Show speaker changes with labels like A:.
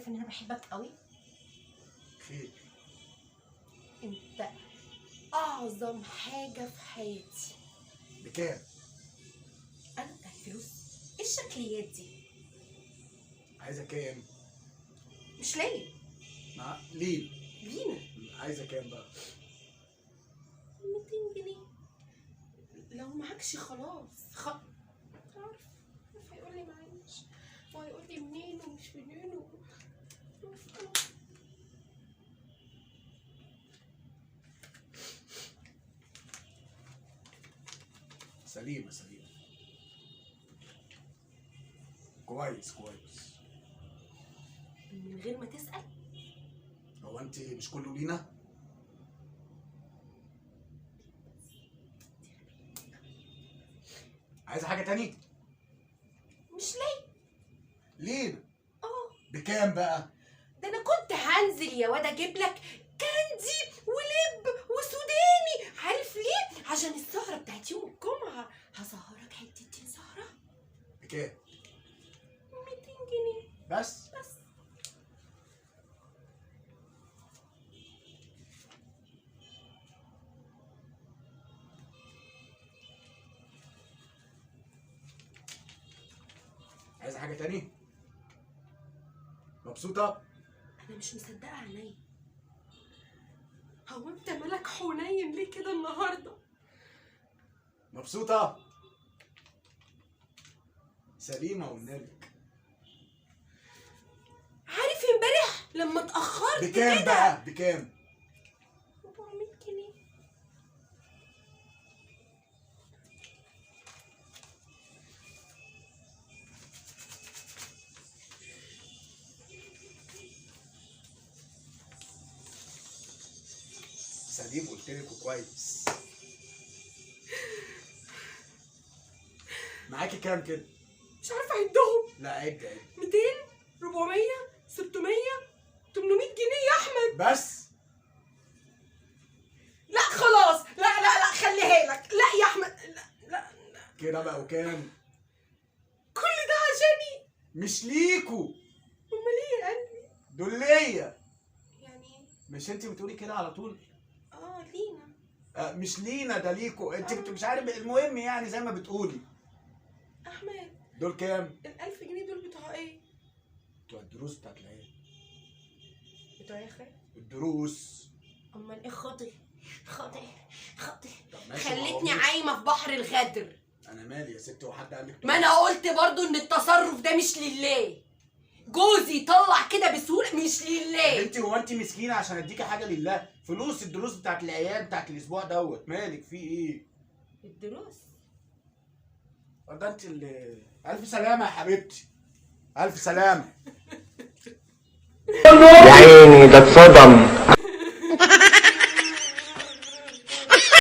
A: عارف ان انا بحبك قوي؟
B: خير.
A: انت اعظم حاجه في حياتي.
B: بكام؟
A: انا بتاعت فلوس؟ ايه الشكليات دي؟
B: عايزه كام؟
A: مش ليا.
B: مع ليه؟
A: لينا.
B: عايزه كام بقى؟
A: 200 جنيه. لو معكش خلاص عارف هيقول لي معيش وهيقول لي منين ومش منين
B: سليمه سليمه. كويس كويس.
A: من غير ما تسأل.
B: هو انت مش كله لينا؟ عايزه حاجه تاني؟
A: مش ليا.
B: لينا.
A: اه.
B: بكام بقى؟
A: ده انا كنت هنزل يا واد اجيب لك كاندي ولب وسوداني. عارف ليه؟ عشان السهرة بتاعت يوم الجمعة. هسهرك حتتين سهرة.
B: بكام؟
A: 200 جنيه
B: بس؟
A: بس.
B: عايزه حاجه تاني؟ مبسوطه؟
A: انا مش مصدقة عينيا. هو انت مالك حنين ليه كده النهارده؟
B: مبسوطه؟ سليمه قلنالك.
A: عارف امبارح لما اتأخرت
B: بكام
A: كده؟
B: بقى؟ بكام؟
A: 400 جنيه.
B: سليم قلتلك وكويس. معاكي كام كده؟
A: مش عارفة اعدهم.
B: لا عد
A: 200 400 600 800 جنيه يا احمد.
B: بس؟
A: لا خلاص. لا خليها لك. لا يا احمد. لا
B: كده بقى وكام؟
A: كل ده عشاني؟
B: مش ليكوا.
A: امال ايه يا قلبي؟
B: دول ليا.
A: يعني ايه؟
B: مش انت بتقولي كده على طول؟
A: لينا.
B: مش لينا، ده ليكوا انت. مش عارف المهم يعني زي ما بتقولي.
A: احمد
B: دول كام؟
A: ال1000 جنيه دول بتوع ايه؟
B: بتوع الدروس بتاعت العيال.
A: بتوع ايه يا خالد؟
B: الدروس.
A: امال ايه خاطر؟
B: طب ماشي، ما هو
A: خلتني
B: ماشي.
A: عايمه في بحر الغدر.
B: انا مالي يا ستي، وحد قال لك؟
A: ما انا قلت برضو ان التصرف ده مش لله. جوزي يطلع كده بسهوله مش لله.
B: انت هو انت مسكينه عشان اديكي حاجه لله؟ فلوس الدروس بتاعت العيال بتاعت الاسبوع دوت، مالك في ايه؟
A: الدروس.
B: ده انت اللي الف سلامه يا حبيبتي. الف سلامه.
C: يا عيني ده اتصدم.